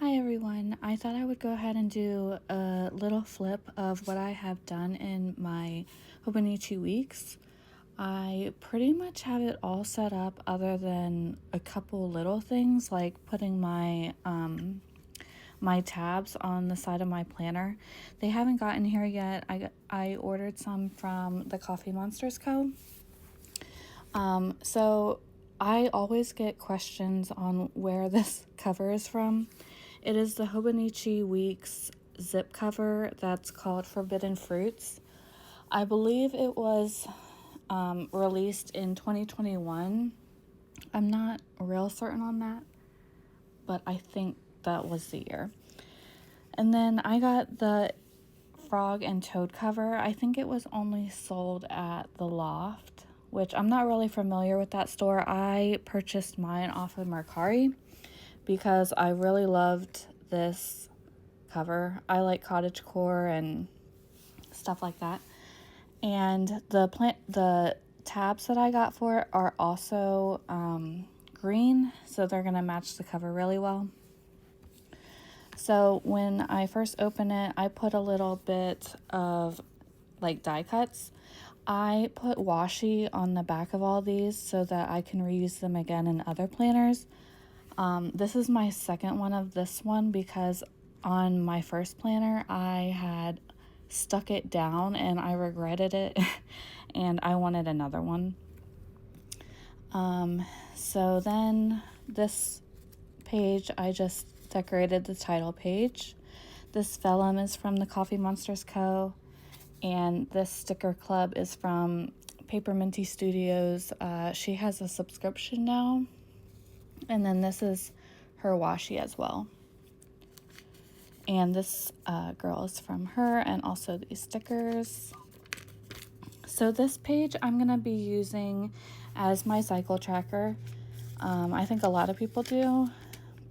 Hi everyone, I thought I would go ahead and do a little flip of what I have done in my hobonichi weeks. I pretty much have it all set up other than a couple little things like putting my my tabs on the side of my planner. They haven't gotten here yet. I ordered some from the Coffee Monsters Co. So I always get questions on where this cover is from. It is the Hobonichi Weeks zip cover that's called Forbidden Fruits. I believe it was released in 2021. I'm not real certain on that, but I think that was the year. And then I got the Frog and Toad cover. I think it was only sold at the Loft, which I'm not really familiar with that store. I purchased mine off of Mercari because I really loved this cover. I like cottagecore and stuff like that. And the tabs that I got for it are also green, so they're gonna match the cover really well. So when I first open it, I put a little bit of like die cuts. I put washi on the back of all these so that I can reuse them again in other planners. This is my second one of this one because on my first planner I had stuck it down and I regretted it and I wanted another one. So then this page I just decorated the title page. This vellum is from the Coffee Monsters Co. And this sticker club is from Paper Minty Studios. She has a subscription now. And then this is her washi as well. And this girl is from her, and also these stickers. So this page I'm going to be using as my cycle tracker. I think a lot of people do,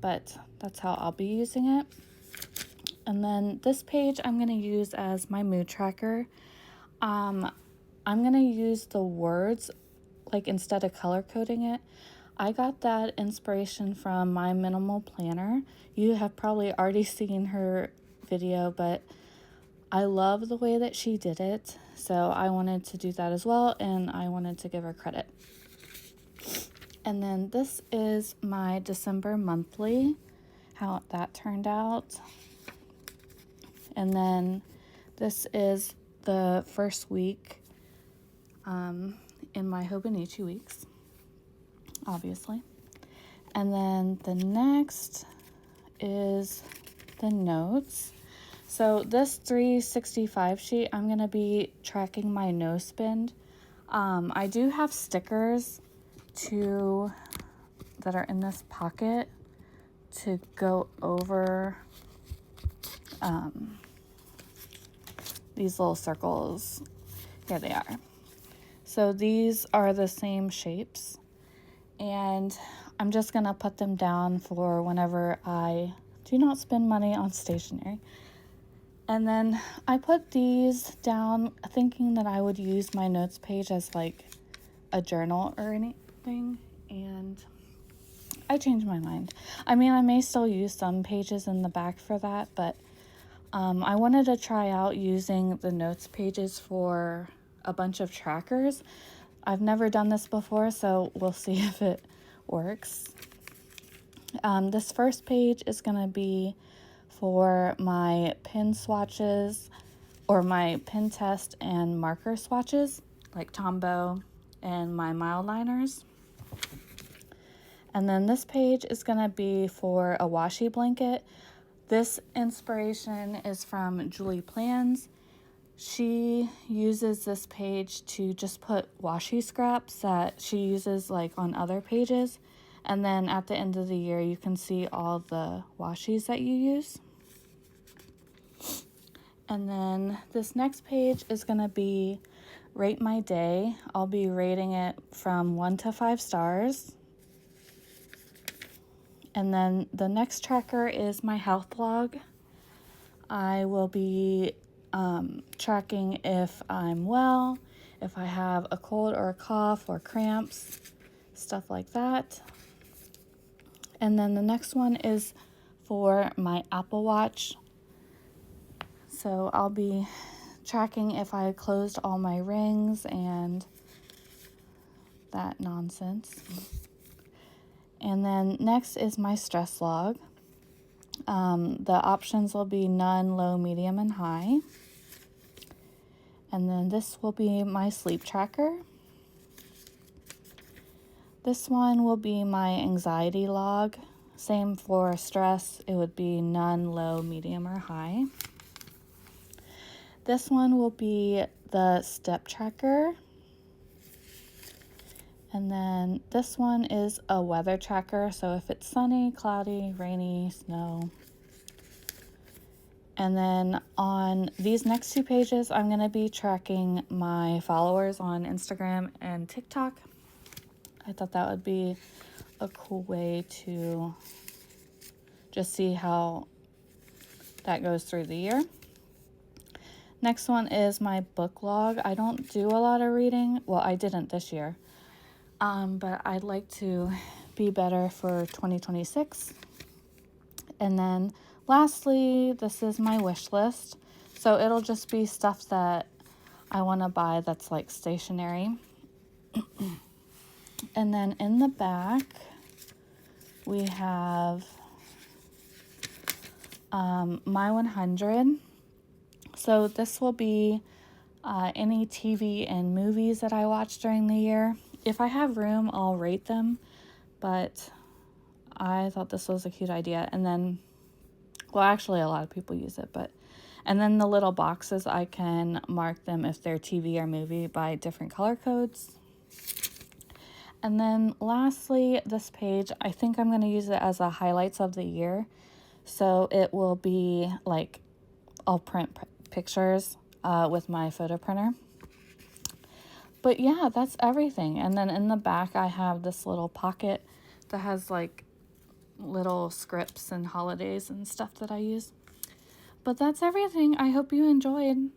but that's how I'll be using it. And then this page I'm going to use as my mood tracker. I'm going to use the words, like instead of color coding it. I got that inspiration from My Minimal Planner. You have probably already seen her video, but I love the way that she did it. So I wanted to do that as well, and I wanted to give her credit. And then this is my December monthly, how that turned out. And then this is the first week in my Hobonichi weeks, obviously. And then the next is the notes. So this 365 sheet, I'm going to be tracking my no spend. I do have stickers that are in this pocket to go over these little circles. Here they are. So these are the same shapes, and I'm just gonna put them down for whenever I do not spend money on stationery. And then I put these down thinking that I would use my notes page as like a journal or anything, and I changed my mind. I mean, I may still use some pages in the back for that, but I wanted to try out using the notes pages for a bunch of trackers. I've never done this before, so we'll see if it works. This first page is going to be for my pen swatches, or my pen test and marker swatches, like Tombow and my mild liners. And then this page is going to be for a washi blanket. This inspiration is from Julie Plans. She uses this page to just put washi scraps that she uses like on other pages. And then at the end of the year, you can see all the washis that you use. And then this next page is going to be Rate My Day. I'll be rating it from 1 to 5 stars. And then the next tracker is my health log. I will be tracking if I'm well, if I have a cold or a cough or cramps, stuff like that. And then the next one is for my Apple Watch. So I'll be tracking if I closed all my rings and that nonsense. And then next is my stress log. The options will be none, low, medium, and high. And then this will be my sleep tracker. This one will be my anxiety log. Same for stress, it would be none, low, medium, or high. This one will be the step tracker. And then this one is a weather tracker, so if it's sunny, cloudy, rainy, snow. And then on these next two pages, I'm going to be tracking my followers on Instagram and TikTok. I thought that would be a cool way to just see how that goes through the year. Next one is my book log. I don't do a lot of reading. Well, I didn't this year. But I'd like to be better for 2026. And then lastly, this is my wish list. So it'll just be stuff that I want to buy that's like stationery. And then in the back, we have my 100. So this will be any TV and movies that I watch during the year. If I have room, I'll rate them, but I thought this was a cute idea. And then, well, actually a lot of people use it, and then the little boxes, I can mark them if they're TV or movie by different color codes. And then lastly, this page, I think I'm going to use it as a highlights of the year. So it will be like, I'll print pictures with my photo printer. But yeah, that's everything. And then in the back, I have this little pocket that has like little scripts and holidays and stuff that I use. But that's everything. I hope you enjoyed.